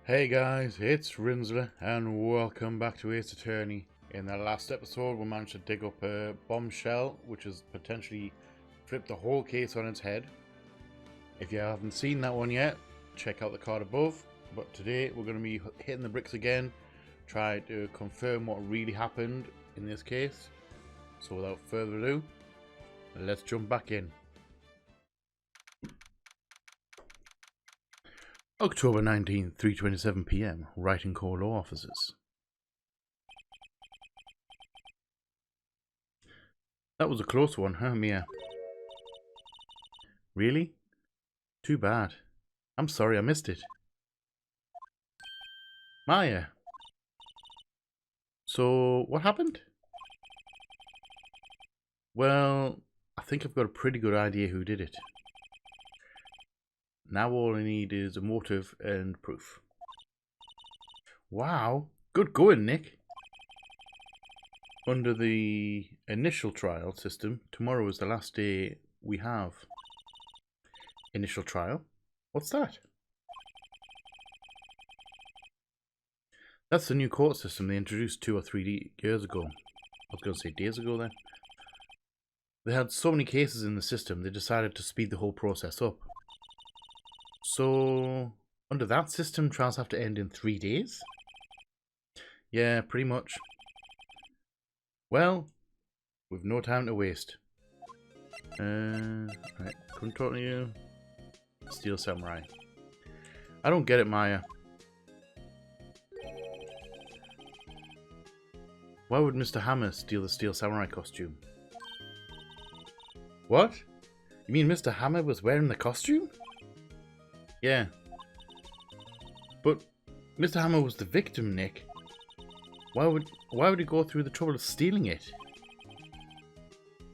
Hey guys, it's Rinsler and welcome back to Ace Attorney. In the last episode we managed to dig up a bombshell which has potentially flipped the whole case on its head. If you haven't seen that one yet, check out the card above. But today we're going to be hitting the bricks again, try to confirm what really happened in this case. So without further ado, let's jump back in. October 19th, 3:27 PM, Writing Core Law Offices. That was a close one, huh, Mia? Really? Too bad. I'm sorry I missed it. Maya. So, what happened? Well, I think I've got a pretty good idea who did it. Now all I need is a motive and proof. Wow, good going, Nick. Under the initial trial system, tomorrow is the last day we have. Initial trial? What's that? That's the new court system they introduced 2 or 3 years ago. I was going to say days ago then. They had so many cases in the system, they decided to speed the whole process up. So, under that system, trials have to end in 3 days? Yeah, pretty much. Well, we've no time to waste. Right, couldn't talk to you. Steel Samurai. I don't get it, Maya. Why would Mr. Hammer steal the Steel Samurai costume? What? You mean Mr. Hammer was wearing the costume? Yeah. But Mr. Hammer was the victim, Nick. Why would he go through the trouble of stealing it?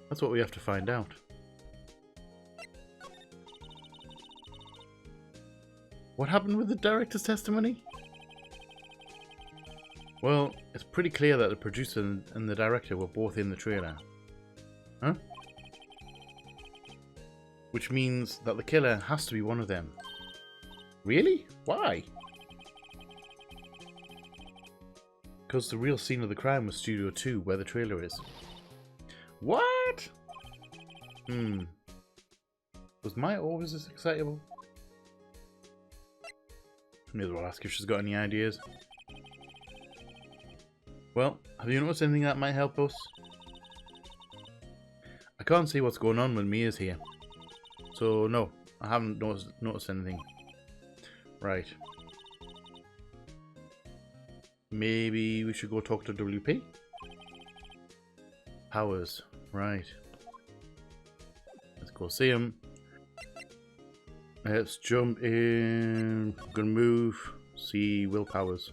That's what we have to find out. What happened with the director's testimony? Well, it's pretty clear that the producer and the director were both in the trailer. Huh? Which means that the killer has to be one of them. Really? Why? Because the real scene of the crime was Studio 2, where the trailer is. What? Was Maya always this excitable? May as well ask if she's got any ideas. Well, have you noticed anything that might help us? I can't see what's going on when Mia's here. So no, I haven't noticed anything. Right. Maybe we should go talk to WP? Powers, right. Let's go see him. Let's jump in. I'm gonna move. See Will Powers.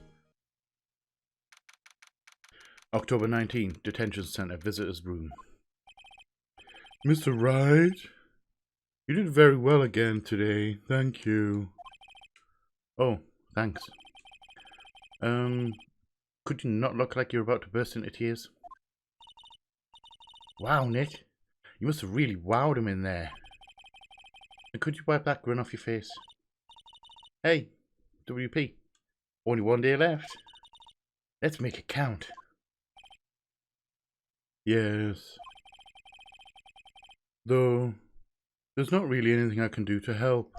October 19th, Detention Center, Visitor's Room. Mr. Wright? You did very well again today. Thank you. Oh, thanks. Could you not look like you're about to burst into tears? Wow, Nick. You must have really wowed him in there. And could you wipe that grin off your face? Hey, WP. Only 1 day left. Let's make it count. Yes. Though, there's not really anything I can do to help.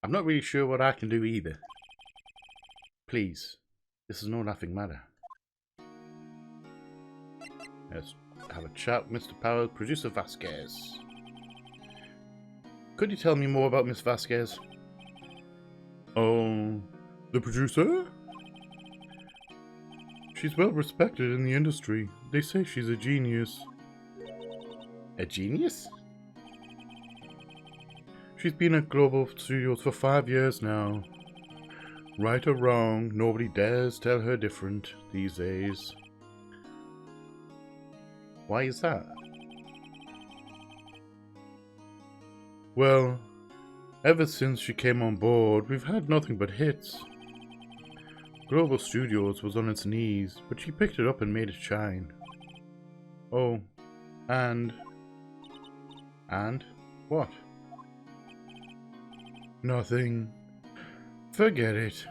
I'm not really sure what I can do either. Please, this is no laughing matter. Let's have a chat with Mr. Powell, Producer Vasquez. Could you tell me more about Miss Vasquez? Oh, the producer? She's well respected in the industry. They say she's a genius. A genius? She's been at Global Studios for 5 years now. Right or wrong, nobody dares tell her different these days. Why is that? Well, ever since she came on board, we've had nothing but hits. Global Studios was on its knees, but she picked it up and made it shine. Oh, and what? Nothing. Forget it.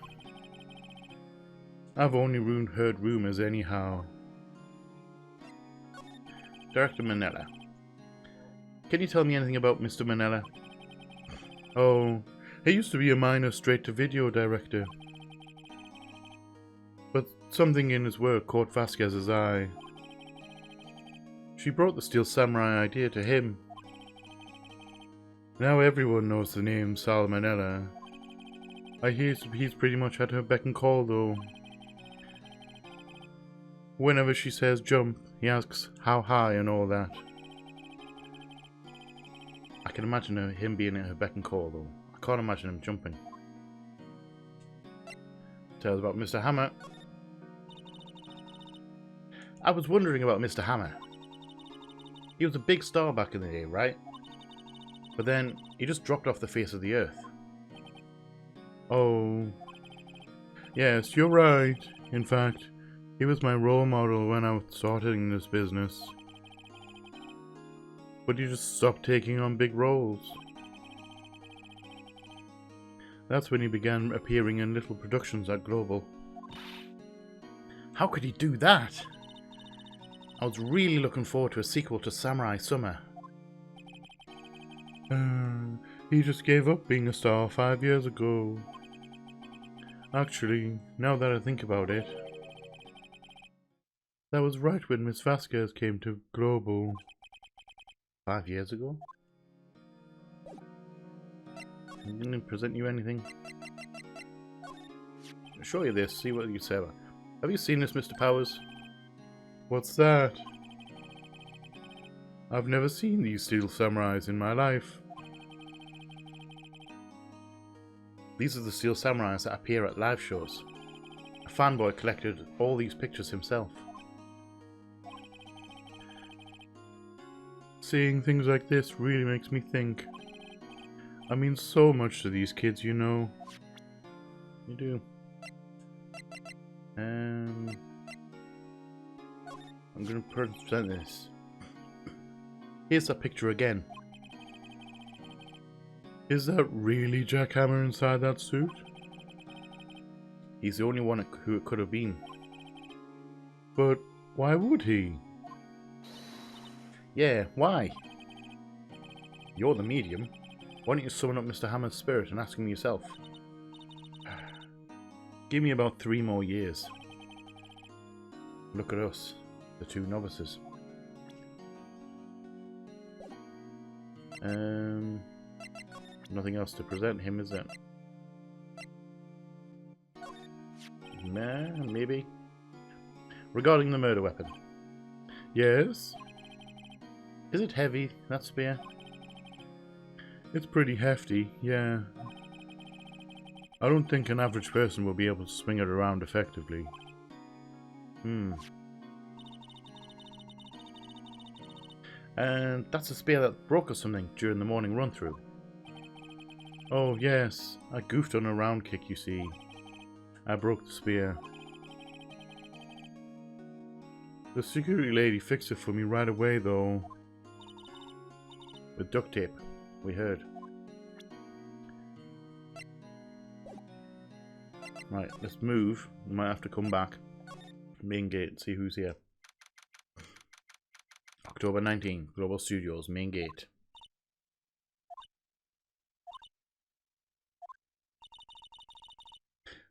I've only heard rumors anyhow. Director Manella. Can you tell me anything about Mr. Manella? Oh, he used to be a minor straight-to-video director. But something in his work caught Vasquez's eye. She brought the Steel Samurai idea to him. Now everyone knows the name Sal Manella. I hear he's pretty much at her beck and call though. Whenever she says jump, he asks how high and all that. I can imagine him being at her beck and call though. I can't imagine him jumping. Tales about Mr. Hammer. I was wondering about Mr. Hammer. He was a big star back in the day, right? But then, he just dropped off the face of the earth. Oh. Yes, you're right. In fact, he was my role model when I started in this business. But he just stopped taking on big roles. That's when he began appearing in little productions at Global. How could he do that? I was really looking forward to a sequel to Samurai Summer. He just gave up being a star 5 years ago. Actually, now that I think about it, that was right when Miss Vasquez came to Global. 5 years ago? I didn't present you anything. I'll show you this, see what you say about it. Have you seen this, Mr. Powers? What's that? I've never seen these Steel Samurais in my life. These are the Steel Samurais that appear at live shows. A fanboy collected all these pictures himself. Seeing things like this really makes me think. I mean so much to these kids, you know. You do. I'm going to present this. Here's that picture again. Is that really Jack Hammer inside that suit? He's the only one who it could have been. But why would he? Yeah, why? You're the medium. Why don't you summon up Mr. Hammer's spirit and ask him yourself? Give me about 3 more years. Look at us, the 2 novices. Nothing else to present him, is there? Maybe. Regarding the murder weapon. Yes? Is it heavy, that spear? It's pretty hefty, yeah. I don't think an average person will be able to swing it around effectively. And that's a spear that broke or something during the morning run-through. Oh yes, I goofed on a round kick, you see. I broke the spear. The security lady fixed it for me right away though. With duct tape, we heard. Right, let's move. We might have to come back. Main gate and see who's here. October 19, Global Studios, main gate.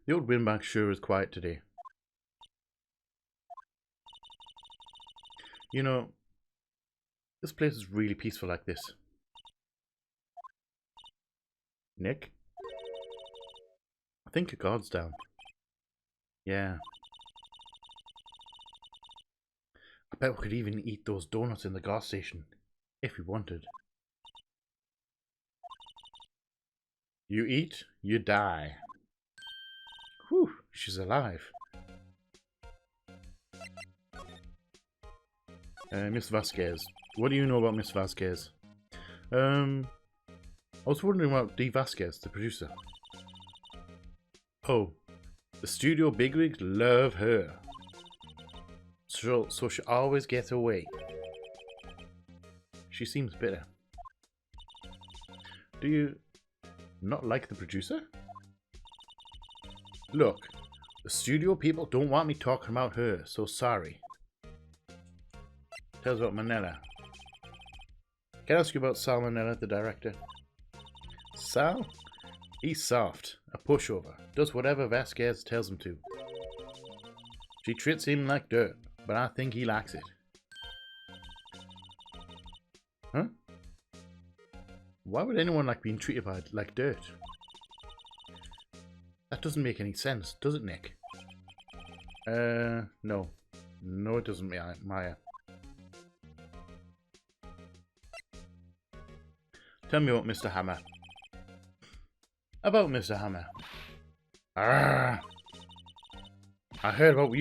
The old windbag sure is quiet today. You know, this place is really peaceful like this. Nick? I think a guard's down. Yeah. I bet we could even eat those donuts in the gas station, if we wanted. You eat, you die. Whew, she's alive. Miss Vasquez. What do you know about Miss Vasquez? I was wondering about Dee Vasquez, the producer. Oh, the studio bigwigs love her. So she always gets her way. She seems bitter. Do you not like the producer? Look, the studio people don't want me talking about her, so sorry. Tell us about Manila. Can I ask you about Sal Manila, the director? Sal? He's soft, a pushover, does whatever Vasquez tells him to. She treats him like dirt, but I think he likes it. Huh? Why would anyone like being treated like dirt? That doesn't make any sense, does it, Nick? No. No, it doesn't, Maya. Tell me about Mr. Hammer. About Mr. Hammer. Arrgh. I heard about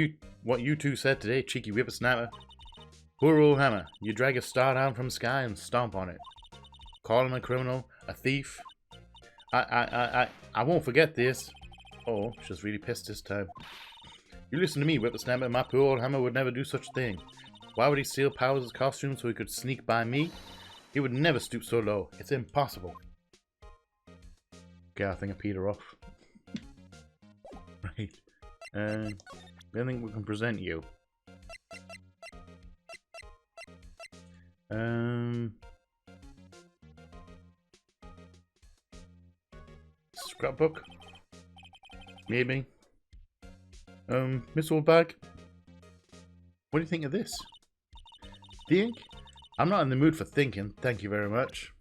what you two said today, cheeky whippersnapper. Poor old Hammer, you drag a star down from the sky and stomp on it. Call him a criminal, a thief. I won't forget this. Oh, she's really pissed this time. You listen to me, whippersnapper. My poor old Hammer would never do such a thing. Why would he steal Powers' costume so he could sneak by me? He would never stoop so low. It's impossible. Okay, I think I peed her off. Right. I think we can present you. Scrapbook? Maybe. Miss Oldbag? What do you think of this? Think? I'm not in the mood for thinking, thank you very much.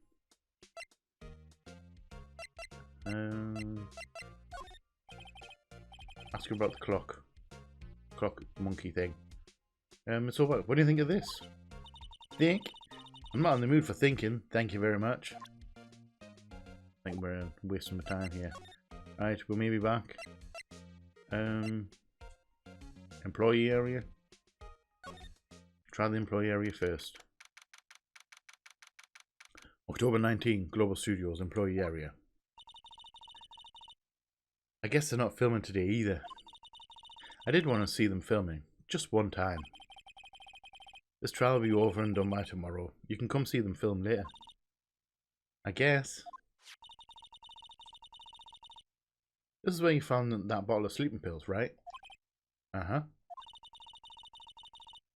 Ask her about the clock. Clock monkey thing. Miss Oldbag, what do you think of this? Think? I'm not in the mood for thinking, thank you very much. I think we're wasting my time here. Alright, we'll maybe back. Employee area. Try the employee area first. October 19, Global Studios, employee area. I guess they're not filming today either. I did want to see them filming, just one time. This trial will be over and done by tomorrow. You can come see them film later. I guess. This is where you found that bottle of sleeping pills, right? Uh-huh.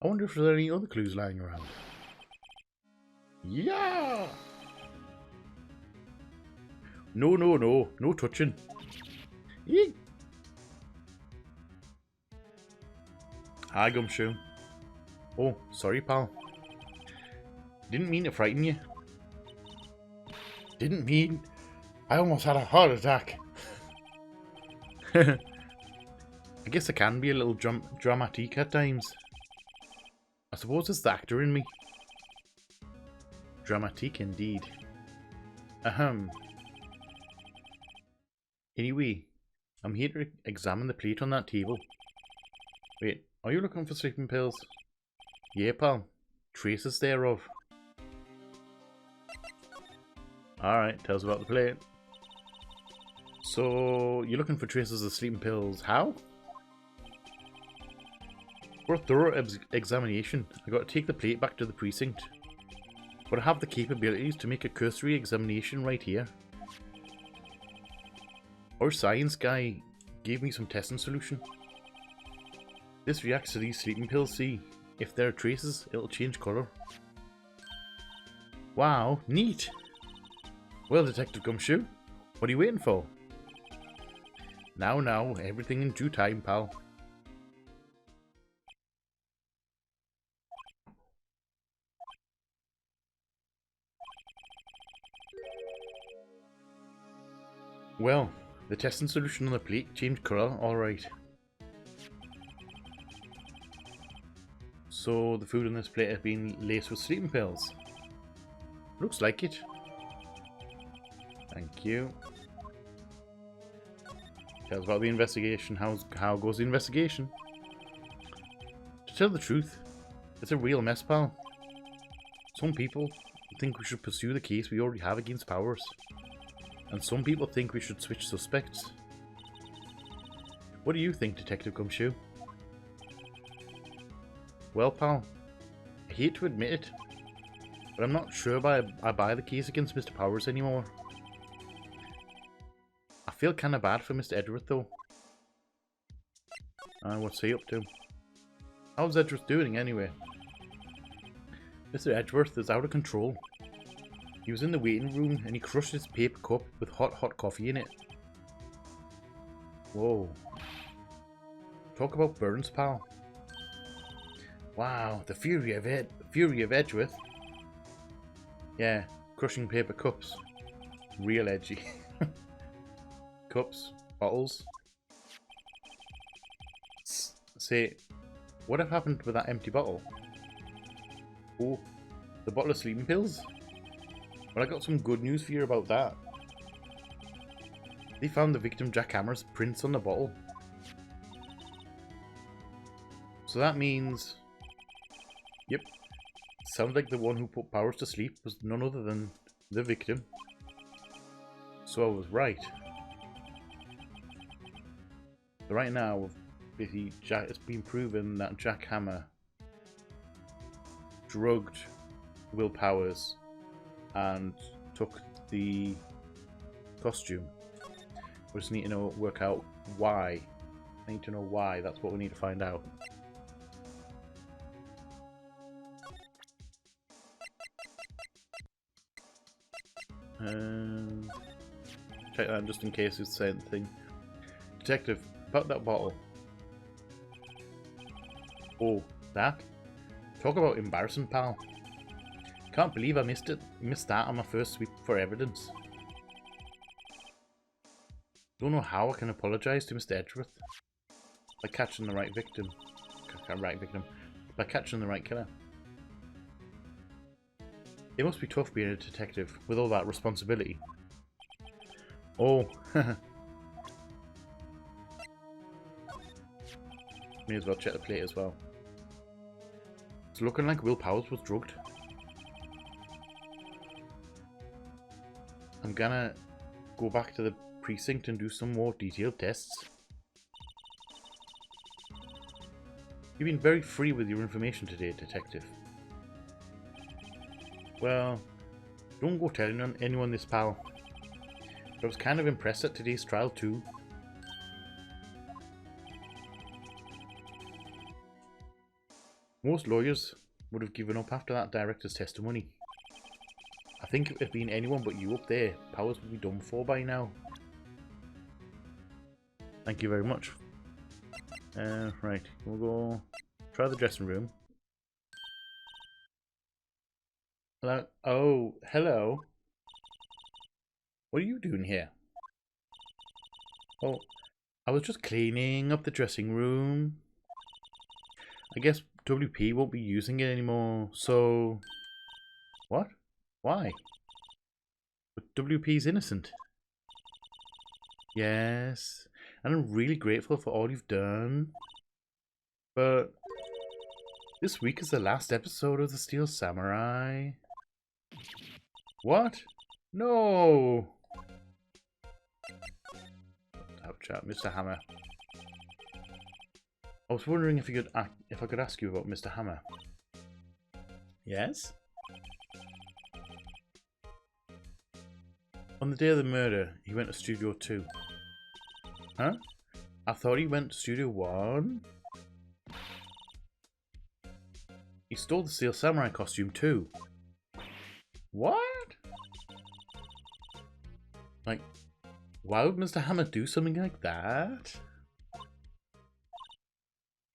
I wonder if there are any other clues lying around. Yeah! No, no, no. No touching. Eek. Hi, Gumshoe. Oh, sorry, pal. Didn't mean to frighten you. Didn't mean... I almost had a heart attack. I guess I can be a little dramatic at times. I suppose it's the actor in me. Dramatic indeed. Ahem. Anyway, I'm here to examine the plate on that table. Wait, are you looking for sleeping pills? Yeah, pal. Traces thereof. Alright, tell us about the plate. So, you're looking for traces of sleeping pills. How? For a thorough examination, I got to take the plate back to the precinct. But I have the capabilities to make a cursory examination right here. Our science guy gave me some testing solution. This reacts to these sleeping pills, see? If there are traces, it'll change colour. Wow, neat! Well, Detective Gumshoe, what are you waiting for? Now, everything in due time, pal. Well, the testing solution on the plate changed colour, alright. So the food on this plate has been laced with sleeping pills. Looks like it. Thank you. Tell us about the investigation. How goes the investigation? To tell the truth, it's a real mess, pal. Some people think we should pursue the case we already have against Powers. And some people think we should switch suspects. What do you think, Detective Gumshoe? Well, pal, I hate to admit it, but I'm not sure I buy the case against Mr. Powers anymore. I feel kinda bad for Mr. Edgeworth though. And what's he up to? How's Edgeworth doing anyway? Mr. Edgeworth is out of control. He was in the waiting room and he crushed his paper cup with hot coffee in it. Whoa. Talk about burns, pal. Wow, the fury of Edgeworth. Yeah, crushing paper cups. Real edgy. Cups, bottles. Say, what have happened with that empty bottle? Oh, the bottle of sleeping pills? Well, I got some good news for you about that. They found the victim Jack Hammer's prints on the bottle. So that means... Yep. Sounds like the one who put Powers to sleep was none other than the victim. So I was right. So right now, basically, it's been proven that Jack Hammer drugged Will Powers and took the costume. We just need to work out why. I need to know why. That's what we need to find out. Check that just in case it's the same thing. Detective, about that bottle. Oh, that? Talk about embarrassing, pal. Can't believe I missed that on my first sweep for evidence. Don't know how I can apologise to Mr. Edgeworth. By catching the right victim. By catching the right killer. It must be tough being a detective with all that responsibility. Oh, may as well check the plate as well. It's looking like Will Powers was drugged. I'm gonna go back to the precinct and do some more detailed tests. You've been very free with your information today, Detective. Well, don't go telling anyone this, pal. But I was kind of impressed at today's trial too. Most lawyers would have given up after that director's testimony. I think if it had been anyone but you up there, Powers would be done for by now. Thank you very much. Right, we'll go try the dressing room. Hello? Oh, hello. What are you doing here? Oh, I was just cleaning up the dressing room. I guess WP won't be using it anymore, so... What? Why? But WP's innocent. Yes, and I'm really grateful for all you've done. But... this week is the last episode of The Steel Samurai. What? No! Have a chat, Mr. Hammer. I was wondering if I could ask you about Mr. Hammer. Yes? On the day of the murder, he went to Studio 2. Huh? I thought he went to Studio 1? He stole the Steel Samurai costume too. What? Like, why would Mr. Hammer do something like that?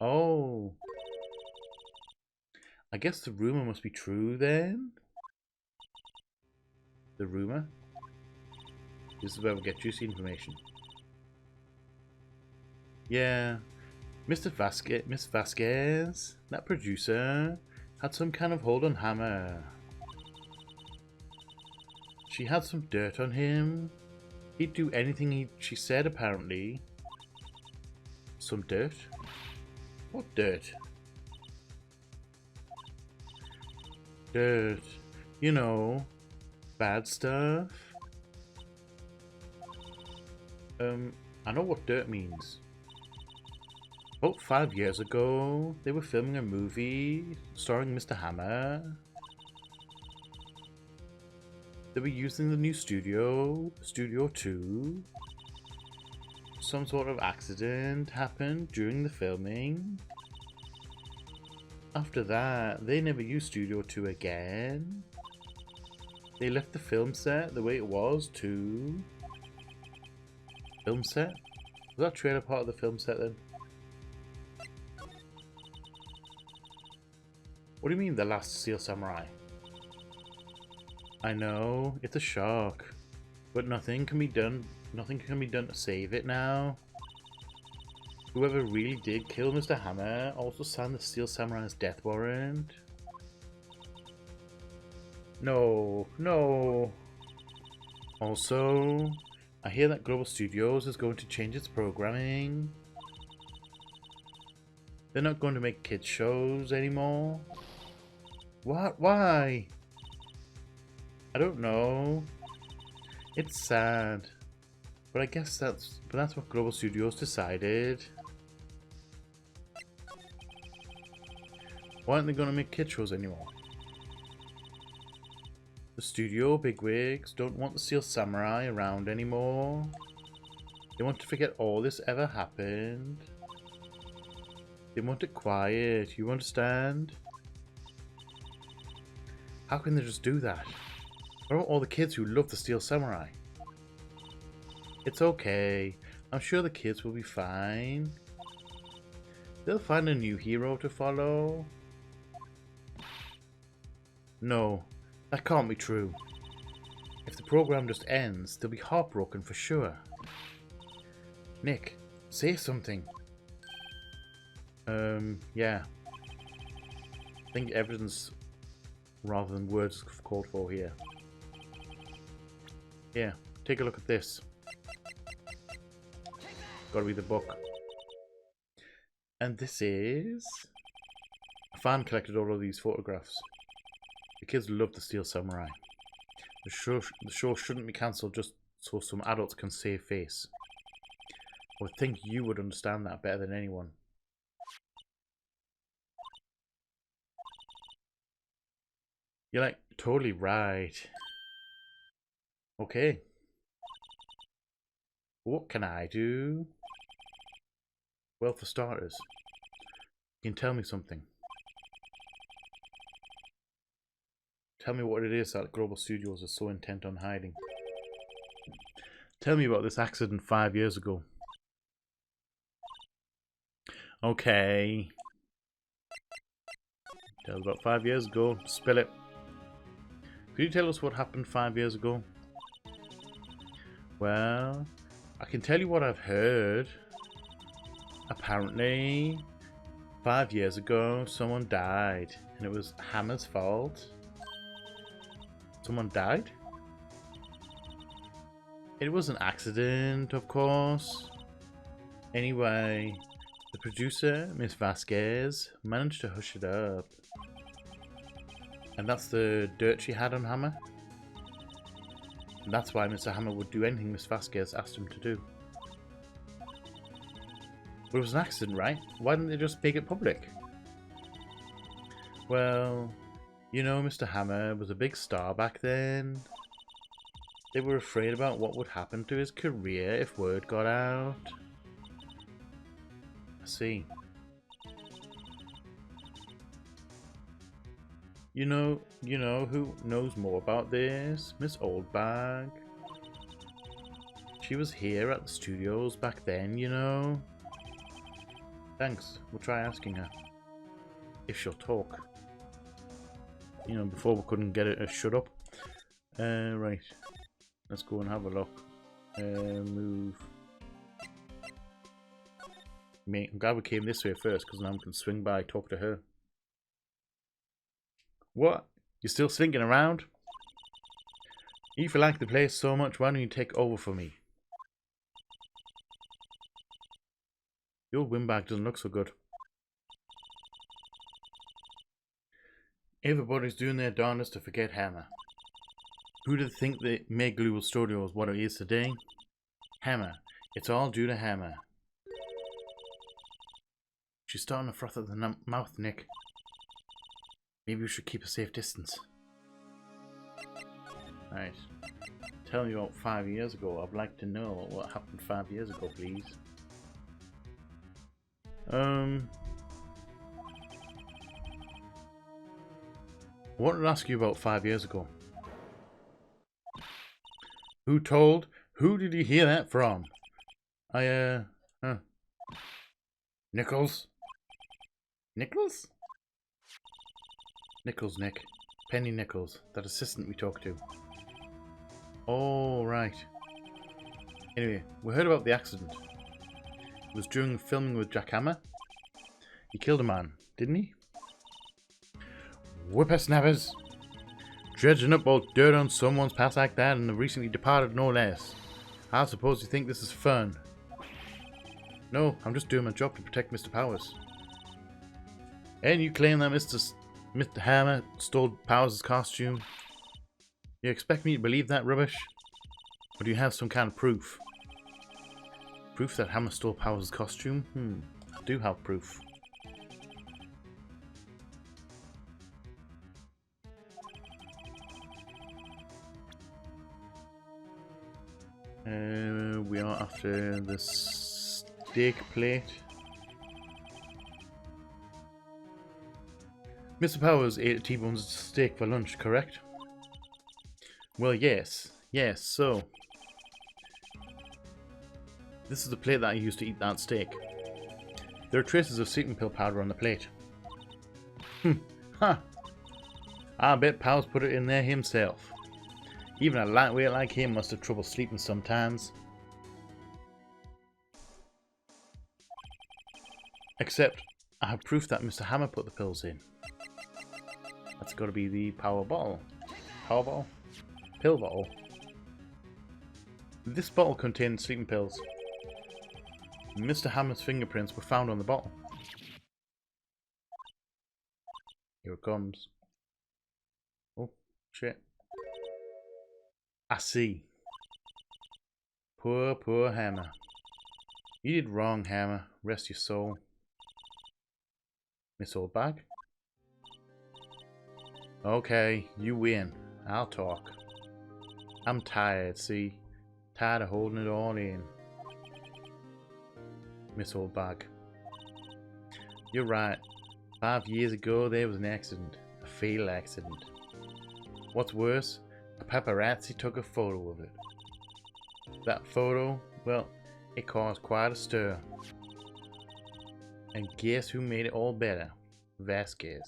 Oh. I guess the rumor must be true then? The rumor? This is where we get juicy information. Yeah. Miss Vasquez, that producer, had some kind of hold on Hammer. She had some dirt on him. He'd do anything she said, apparently. Some dirt? What dirt? Dirt. You know, bad stuff. I know what dirt means. About 5 years ago, they were filming a movie starring Mr. Hammer. They were using the new studio, Studio 2. some sort of accident happened during the filming. After that, they never used Studio 2 again. They left the film set the way it was too. Film set? Was that trailer part of the film set then? What do you mean the last Steel Samurai? I know, it's a shock. But nothing can be done. Nothing can be done to save it now. Whoever really did kill Mr. Hammer also signed the Steel Samurai's death warrant. No, no. Also, I hear that Global Studios is going to change its programming. They're not going to make kids shows anymore. What? Why? I don't know. It's sad. But I guess that's what Global Studios decided. Why aren't they going to make kid shows anymore? The studio bigwigs don't want the Steel Samurai around anymore. They want to forget all this ever happened. They want it quiet, you understand? How can they just do that? What about all the kids who love the Steel Samurai? It's okay. I'm sure the kids will be fine. They'll find a new hero to follow. No, that can't be true. If the program just ends, they'll be heartbroken for sure. Nick, say something. Yeah. I think evidence rather than words is called for here. Yeah, take a look at this. Gotta be the book. And this is... A fan collected all of these photographs. The kids love the Steel Samurai. The show shouldn't be cancelled just so some adults can save face. I would think you would understand that better than anyone. You're like totally right. Okay. What can I do? Well, for starters, you can tell me something. Tell me what it is that Global Studios is so intent on hiding. Tell me about this accident 5 years ago. Okay. Tell us about 5 years ago. Spill it. Could you tell us what happened 5 years ago? Well, I can tell you what I've heard. Apparently, 5 years ago, someone died, and it was Hammer's fault. Someone died? It was an accident, of course. Anyway, the producer, Miss Vasquez, managed to hush it up. And that's the dirt she had on Hammer. And that's why Mr. Hammer would do anything Miss Vasquez asked him to do. But it was an accident, right? Why didn't they just make it public? Well, you know, Mr. Hammer was a big star back then. They were afraid about what would happen to his career if word got out. I see. You know who knows more about this? Miss Oldbag. She was here at the studios back then, you know. Thanks. We'll try asking her. If she'll talk. You know, before we couldn't get it to shut up. Right. Let's go and have a look. Move. Mate, I'm glad we came this way first, because now we can swing by, talk to her. What? You're still slinking around? If you like the place so much, why don't you take over for me? Your windbag doesn't look so good. Everybody's doing their darndest to forget Hammer. Who did think that made Global Studios what it is today? Hammer. It's all due to Hammer. She's starting to froth at the mouth, Nick. Maybe we should keep a safe distance. Right. Tell me about 5 years ago. I'd like to know what happened 5 years ago, please. I wanted to ask you about 5 years ago. Who told? Who did you hear that from? Nichols? Nichols? Nichols, Nick. Penny Nichols. That assistant we talked to. Oh, right. Anyway, we heard about the accident. It was during filming with Jack Hammer. He killed a man, didn't he? Whippersnappers! Dredging up all dirt on someone's past like that and the recently departed no less. I suppose you think this is fun. No, I'm just doing my job to protect Mr. Powers. And you claim that Mr. Hammer stole Powers' costume? You expect me to believe that rubbish? Or do you have some kind of proof? Proof that Hammer stole Powers' costume? I do have proof. We are after the steak plate. Mr. Powers ate a T-bone steak for lunch, correct? Well, yes. Yes, so. This is the plate that I used to eat that steak. There are traces of sleeping pill powder on the plate. Ha! I bet Powers put it in there himself. Even a lightweight like him must have trouble sleeping sometimes. Except, I have proof that Mr. Hammer put the pills in. That's got to be the power bottle. Power bottle? Pill bottle. This bottle contained sleeping pills. Mr. Hammer's fingerprints were found on the bottle. Here it comes. Oh, shit. I see. Poor, poor Hammer. You did wrong, Hammer. Rest your soul. Miss Oldbag? Okay, you win. I'll talk. I'm tired, see? Tired of holding it all in. Miss Oldbag. You're right. 5 years ago there was an accident. A fatal accident. What's worse, a paparazzi took a photo of it. That photo, well, it caused quite a stir. And guess who made it all better? Vasquez.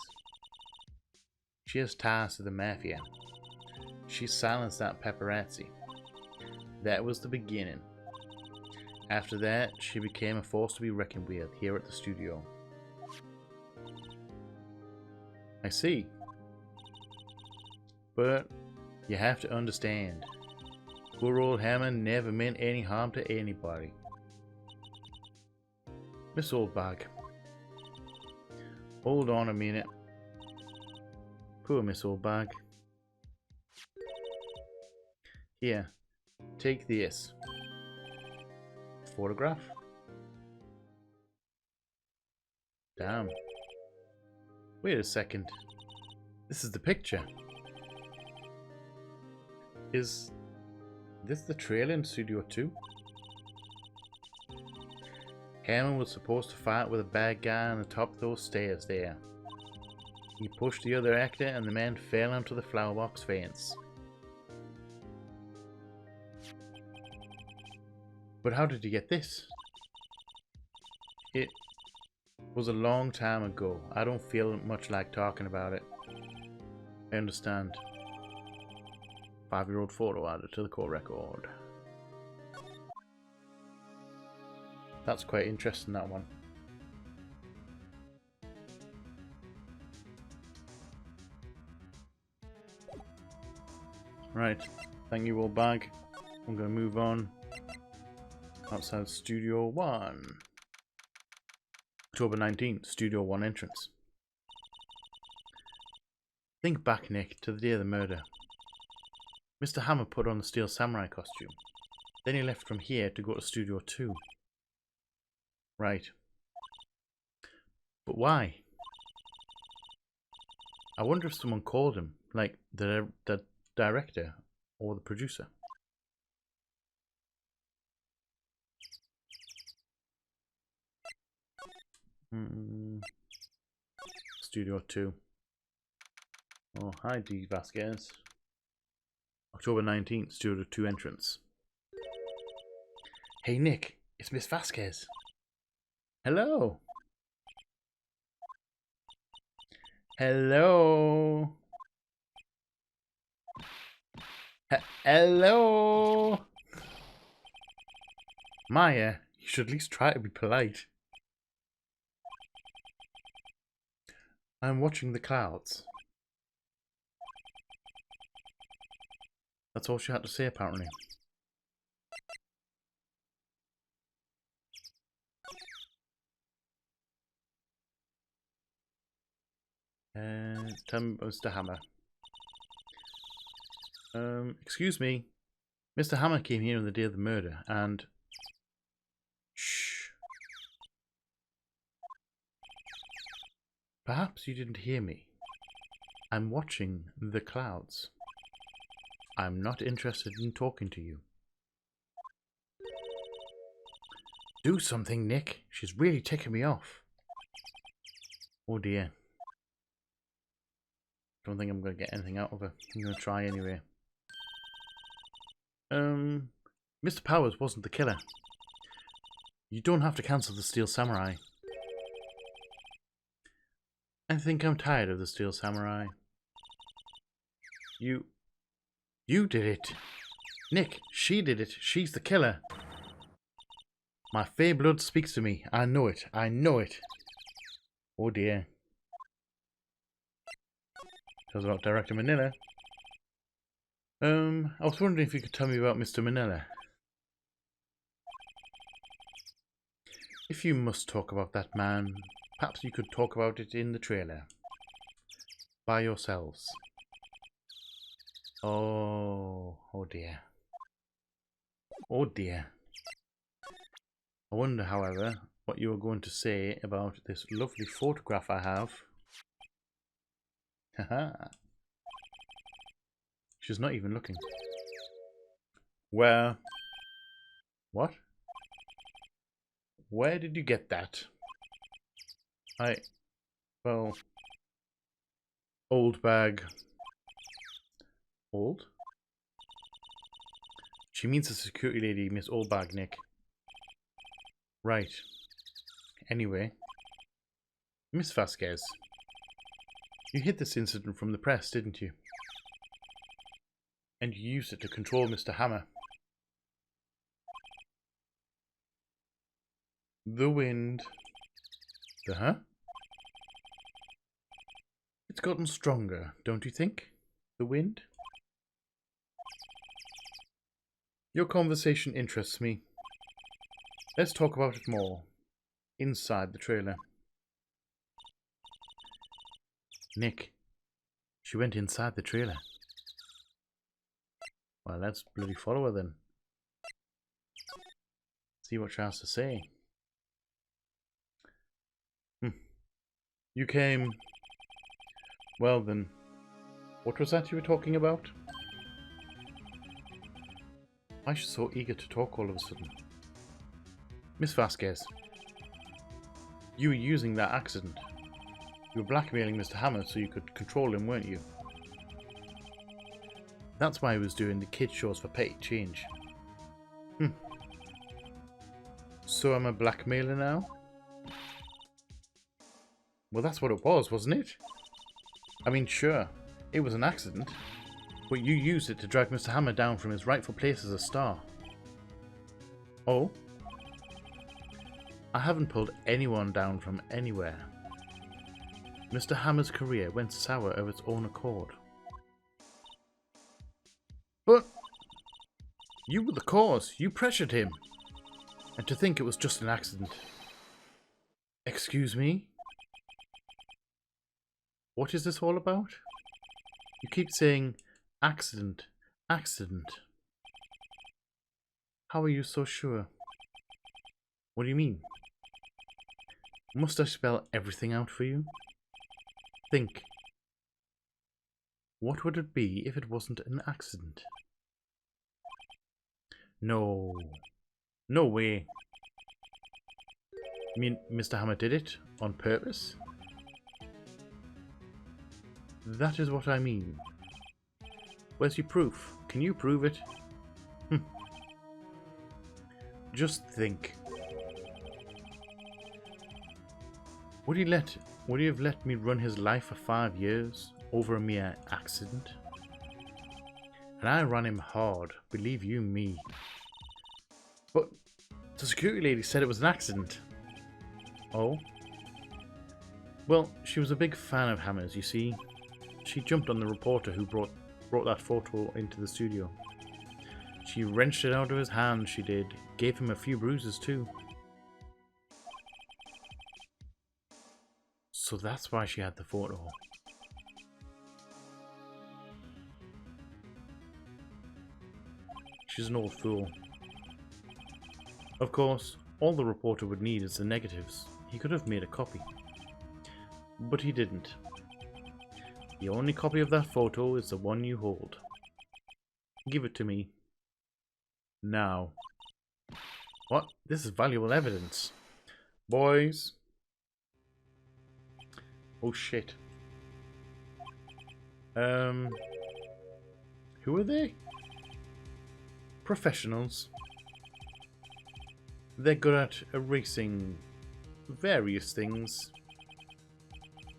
She has ties to the mafia. She silenced that paparazzi. That was the beginning. After that, she became a force to be reckoned with here at the studio. I see. But you have to understand, poor old Hammer never meant any harm to anybody. Miss Oldbag. Hold on a minute. Poor Miss Oldbag. Here, take this. Photograph? Damn. Wait a second. This is the picture. Is this the trailer in Studio 2? Hammer was supposed to fight with a bad guy on the top of those stairs there. He pushed the other actor and the man fell onto the flower box fence. But how did you get this? It was a long time ago. I don't feel much like talking about it. I understand. 5-year-old photo added to the court record. That's quite interesting, that one. Right, thank you, old bag. I'm going to move on. Outside Studio 1. October 19th, Studio 1 entrance. Think back, Nick, to the day of the murder. Mr. Hammer put on the Steel Samurai costume. Then he left from here to go to Studio 2. Right. But why? I wonder if someone called him, like the director or the producer. Studio 2. Oh, hi, D. Vasquez. October 19th, Studio 2 entrance. Hey, Nick, it's Miss Vasquez. Hello. Hello. Hello. Maya, you should at least try to be polite. I'm watching the clouds. That's all she had to say, apparently. Tell me, Mr. Hammer. Excuse me. Mr. Hammer came here on the day of the murder, and... Shh. Perhaps you didn't hear me. I'm watching the clouds. I'm not interested in talking to you. Do something, Nick. She's really ticking me off. Oh dear. Don't think I'm going to get anything out of her. I'm going to try anyway. Mr. Powers wasn't the killer. You don't have to cancel the Steel Samurai. I think I'm tired of the Steel Samurai. You did it. Nick, she did it. She's the killer. My fair blood speaks to me. I know it. I know it. Oh dear. Tells about Director Manila. I was wondering if you could tell me about Mr. Manila. If you must talk about that man, perhaps you could talk about it in the trailer. By yourselves. Oh dear. Oh dear. I wonder, however, what you are going to say about this lovely photograph I have. Haha. She's not even looking. Where? What? Where did you get that? Well... Old bag. Old? She means the security lady, Miss Oldbag, Nick. Right. Anyway. Miss Vasquez. You hid this incident from the press, didn't you? And you used it to control Mr. Hammer. The wind. The huh? It's gotten stronger, don't you think? The wind? Your conversation interests me. Let's talk about it more. Inside the trailer. Nick. She went inside the trailer. Well, let's bloody follow her then. See what she has to say. You came... Well then, what was that you were talking about? Why is she so eager to talk all of a sudden? Miss Vasquez, you were using that accident. You were blackmailing Mr. Hammer so you could control him, weren't you? That's why he was doing the kid shows for petty change. So I'm a blackmailer now? Well, that's what it was, wasn't it? I mean, sure, it was an accident, but you used it to drag Mr. Hammer down from his rightful place as a star. Oh? I haven't pulled anyone down from anywhere. Mr. Hammer's career went sour of its own accord. But you were the cause. You pressured him. And to think it was just an accident. Excuse me? What is this all about? You keep saying accident, accident. How are you so sure? What do you mean? Must I spell everything out for you? Think. What would it be if it wasn't an accident? No. No way. You mean Mr. Hammer did it on purpose? That is what I mean. Where's your proof? Can you prove it? Just think. Would he have let me run his life for 5 years over a mere accident? And I ran him hard, believe you me. But the security lady said it was an accident. Oh? Well, she was a big fan of Hammer's, you see. She jumped on the reporter who brought that photo into the studio. She wrenched it out of his hand, she did. Gave him a few bruises too. So that's why she had the photo. She's an old fool. Of course, all the reporter would need is the negatives. He could have made a copy. But he didn't. The only copy of that photo is the one you hold. Give it to me. Now. What? This is valuable evidence. Boys. Oh shit. Who are they? Professionals. They're good at erasing various things.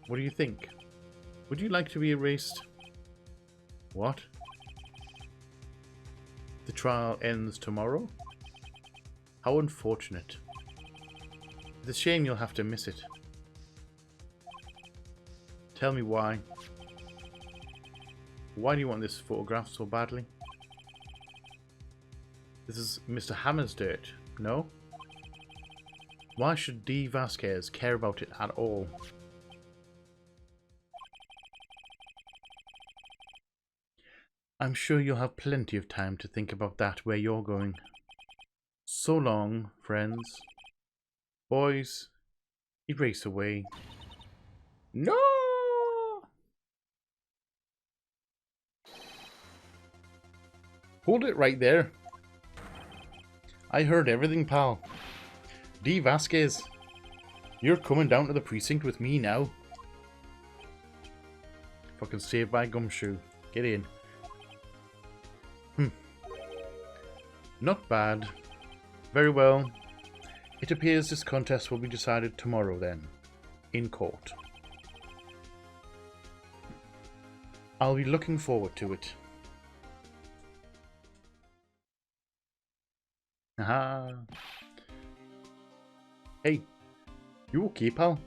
What do you think? Would you like to be erased? What? The trial ends tomorrow? How unfortunate. It's a shame you'll have to miss it. Tell me why. Why do you want this photograph so badly? This is Mr. Hammer's dirt, no? Why should D. Vasquez care about it at all? I'm sure you'll have plenty of time to think about that where you're going. So long, friends. Boys, erase away. No! Hold it right there. I heard everything, pal. D. Vasquez, you're coming down to the precinct with me now. Fucking Saved by Gumshoe. Get in. Not bad. Very well. It appears this contest will be decided tomorrow then. In court. I'll be looking forward to it. Aha. Hey. You okay, pal?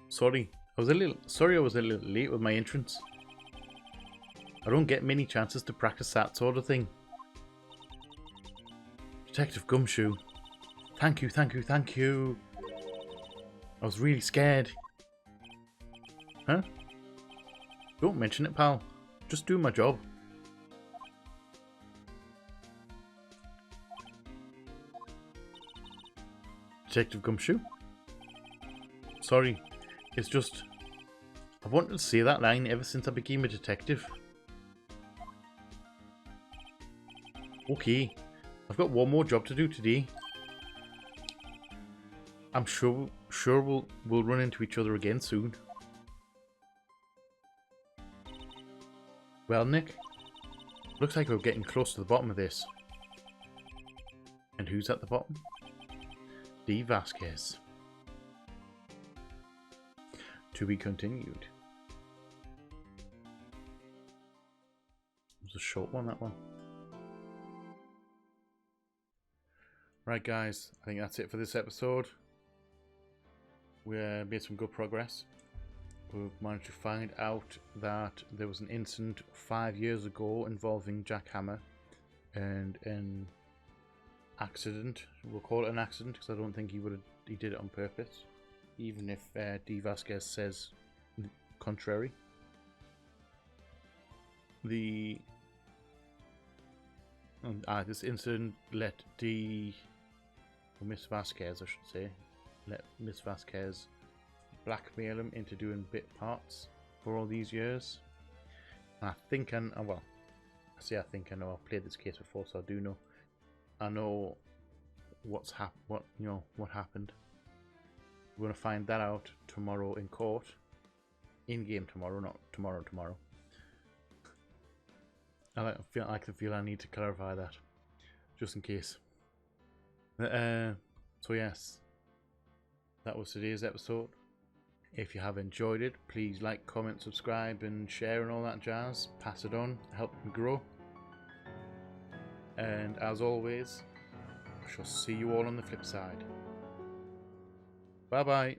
Sorry. I was a little late with my entrance. I don't get many chances to practice that sort of thing. Detective Gumshoe. Thank you, thank you, thank you. I was really scared. Huh? Don't mention it, pal. Just do my job. Detective Gumshoe? Sorry, it's just... I've wanted to say that line ever since I became a detective. Okay, I've got one more job to do today. I'm sure we'll run into each other again soon. Well, Nick, looks like we're getting close to the bottom of this. And who's at the bottom? D. Vasquez. To be continued. It was a short one, that one. Right, guys, I think that's it for this episode. We made some good progress. We've managed to find out that there was an incident 5 years ago involving Jack Hammer and an accident. We'll call it an accident because I don't think he did it on purpose, even if D. Vasquez says contrary. This incident let Miss Vasquez, I should say, let Miss Vasquez blackmail him into doing bit parts for all these years. And I think well, I say I think I know. I've played this case before, so I do know. I know what happened. We're gonna find that out tomorrow in court. In game tomorrow, not tomorrow. I feel I need to clarify that, just in case. So yes, that was today's episode. If you have enjoyed it, please like, comment, subscribe, and share and all that jazz. Pass it on, help me grow. And as always, I shall see you all on the flip side. Bye bye.